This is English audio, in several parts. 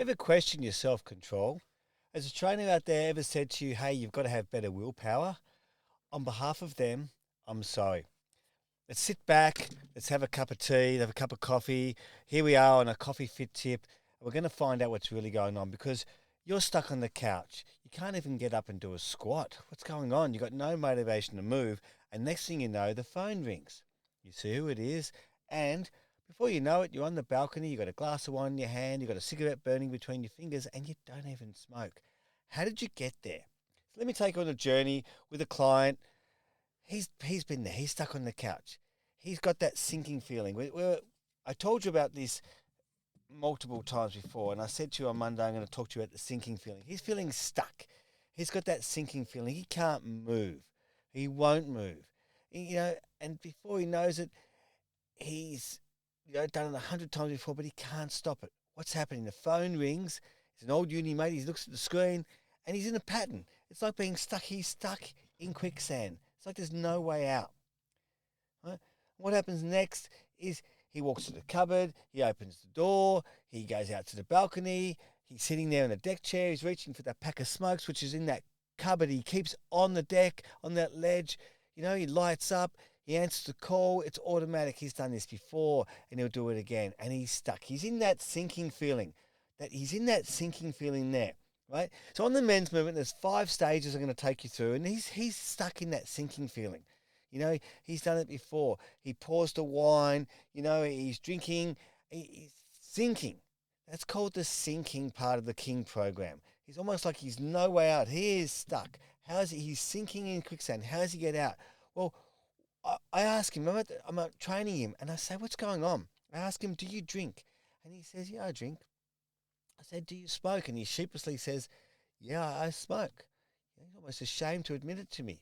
You ever question your self control? Has a trainer out there ever said to you, hey, you've got to have better willpower? On behalf of them, I'm sorry. Let's sit back, let's have a cup of tea, have a cup of coffee. Here we are on a coffee fit tip. We're going to find out what's really going on because you're stuck on the couch. You can't even get up and do a squat. What's going on? You've got no motivation to move. And next thing you know, the phone rings. You see who it is. And before you know it, you're on the balcony. You've got a glass of wine in your hand. You've got a cigarette burning between your fingers and you don't even smoke. How did you get there? So let me take you on a journey with a client. He's been there. He's stuck on the couch. He's got that sinking feeling. I told you about this multiple times before, and I said to you on Monday, I'm going to talk to you about the sinking feeling. He's feeling stuck. He's got that sinking feeling. He can't move. He won't move. And before he knows it, he's done it 100 times before, but he can't stop it. What's happening? The phone rings. It's an old uni mate. He looks at the screen, and he's in a pattern. It's like being stuck. He's stuck in quicksand. It's like there's no way out. Right? What happens next is he walks to the cupboard, he opens the door, he goes out to the balcony, he's sitting there in a deck chair, he's reaching for that pack of smokes, which is in that cupboard. He keeps on the deck, on that ledge. He lights up, he answers the call, it's automatic. He's done this before and he'll do it again. And he's stuck. He's in that sinking feeling. There. Right? So on the men's movement, there's 5 stages I'm going to take you through, and he's stuck in that sinking feeling. He's done it before. He pours the wine, he's drinking, he's sinking. That's called the sinking part of the King program. He's almost like he's no way out. He is stuck. He's sinking in quicksand. How does he get out? Well, I ask him, I'm out training him, and I say, what's going on? I ask him, do you drink? And he says, yeah, I drink. I said, do you smoke? And he sheepishly says, yeah, I smoke. He's almost ashamed to admit it to me.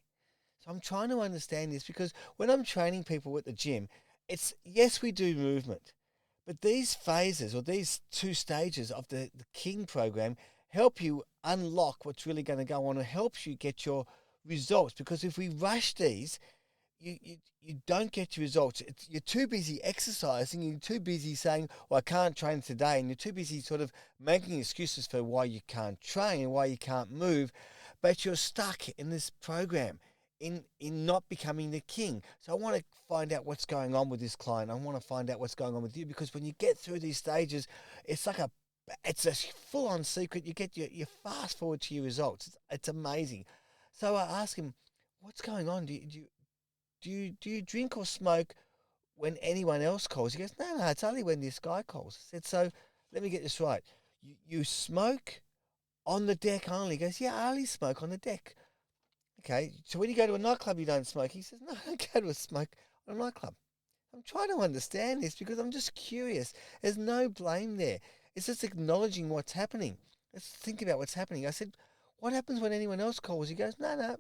So I'm trying to understand this because when I'm training people at the gym, it's, yes, we do movement, but these phases or these 2 stages of the King program help you unlock what's really going to go on and helps you get your results. Because if we rush these, you don't get your results. You're too busy exercising. You're too busy saying, well, I can't train today. And you're too busy sort of making excuses for why you can't train and why you can't move. But you're stuck in this program in not becoming the king. So I want to find out what's going on with this client. I want to find out what's going on with you, because when you get through these stages, it's a full-on secret. You fast forward to your results. It's amazing. So I ask him, what's going on? Do you drink or smoke when anyone else calls? He goes, no, it's only when this guy calls. I said, so let me get this right. You smoke on the deck only? He goes, yeah, I only smoke on the deck. Okay, so when you go to a nightclub, you don't smoke? He says, no, I don't go to a smoke on a nightclub. I'm trying to understand this because I'm just curious. There's no blame there. It's just acknowledging what's happening. Let's think about what's happening. I said, what happens when anyone else calls? He goes, no,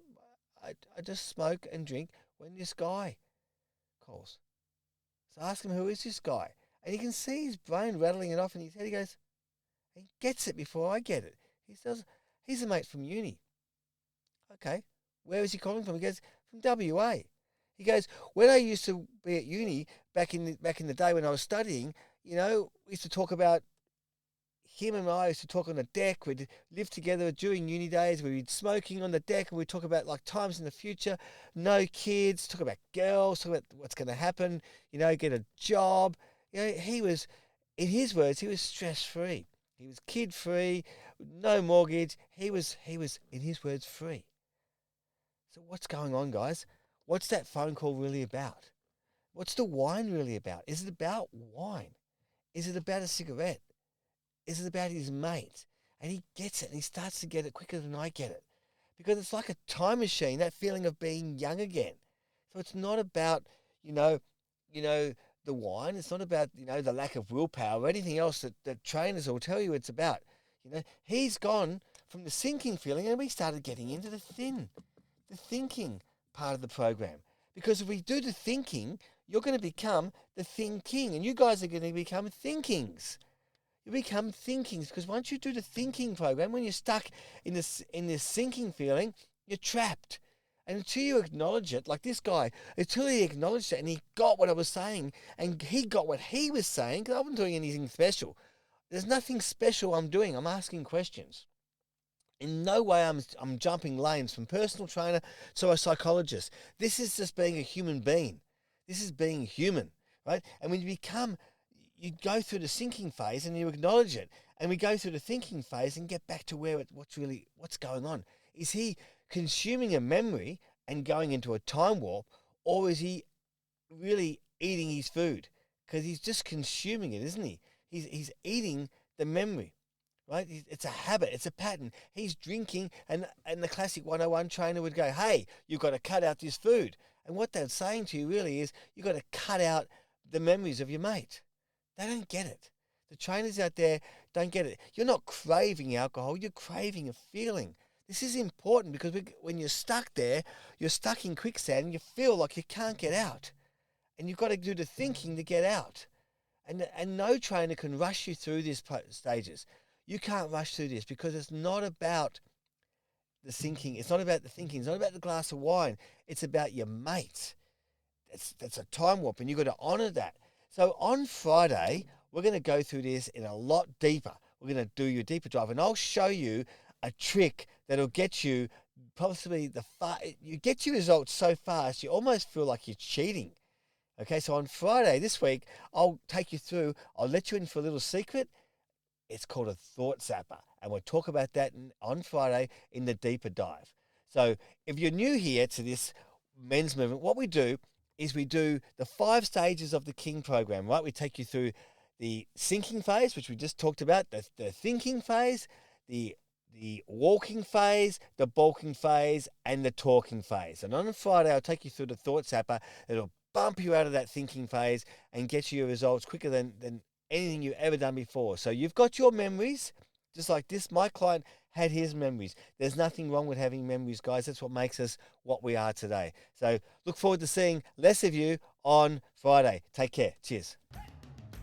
I just smoke and drink when this guy calls. So I ask him, who is this guy? And you can see his brain rattling it off in his head. He goes, he gets it before I get it. He says, he's a mate from uni. Okay, where is he calling from? He goes, from WA. He goes, when I used to be at uni back in the day when I was studying, we used to talk about, him and I used to talk on the deck. We'd live together during uni days. We'd be smoking on the deck, and we'd talk about like times in the future, no kids, talk about girls, talk about what's going to happen, get a job. He was, in his words, he was stress-free. He was kid-free, no mortgage. He was, in his words, free. So what's going on, guys? What's that phone call really about? What's the wine really about? Is it about wine? Is it about a cigarette? Is it about his mate? And he gets it, and he starts to get it quicker than I get it. Because it's like a time machine, that feeling of being young again. So it's not about, the wine. It's not about, the lack of willpower or anything else that trainers will tell you it's about. He's gone from the sinking feeling, and we started getting into the thinking part of the program. Because if we do the thinking, you're going to become the thinking, and you guys are going to become thinkings. You become thinkings, because once you do the thinking program, when you're stuck in this sinking feeling, you're trapped. And until you acknowledge it, like this guy, until he acknowledged it and he got what I was saying, and he got what he was saying, because I wasn't doing anything special. There's nothing special I'm doing. I'm asking questions. In no way I'm jumping lanes from personal trainer to a psychologist. This is just being a human being. This is being human, right? And when you go through the sinking phase and you acknowledge it, and we go through the thinking phase and get back to what's going on. Is he consuming a memory and going into a time warp, or is he really eating his food? Because he's just consuming it, isn't he? He's eating the memory, right? It's a habit, it's a pattern. He's drinking, and the classic 101 trainer would go, hey, you've got to cut out this food. And what they're saying to you really is, you've got to cut out the memories of your mate. They don't get it. The trainers out there don't get it. You're not craving alcohol, you're craving a feeling. This is important because when you're stuck there, you're stuck in quicksand and you feel like you can't get out. And you've got to do the thinking to get out. And no trainer can rush you through these stages. You can't rush through this because it's not about the thinking. It's not about the thinking. It's not about the glass of wine. It's about your mate. That's a time warp, and you've got to honour that. So on Friday, we're going to go through this in a lot deeper. We're going to do your deeper dive, and I'll show you a trick that'll get you you get your results so fast you almost feel like you're cheating. Okay, so on Friday this week, I'll take you through. I'll let you in for a little secret. It's called a thought zapper, and we'll talk about that on Friday in the deeper dive. So if you're new here to this men's movement, what we do is we do the 5 stages of the King program, right? We take you through the sinking phase, which we just talked about, the thinking phase, the walking phase, the bulking phase, and the talking phase. And on Friday, I'll take you through the thought zapper. It'll bump you out of that thinking phase and get you your results quicker than anything you've ever done before. So you've got your memories, just like this. My client had his memories. There's nothing wrong with having memories, guys. That's what makes us what we are today. So look forward to seeing less of you on Friday. Take care. Cheers.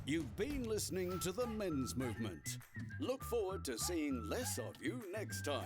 You've been listening to The Men's Movement. Look forward to seeing less of you next time.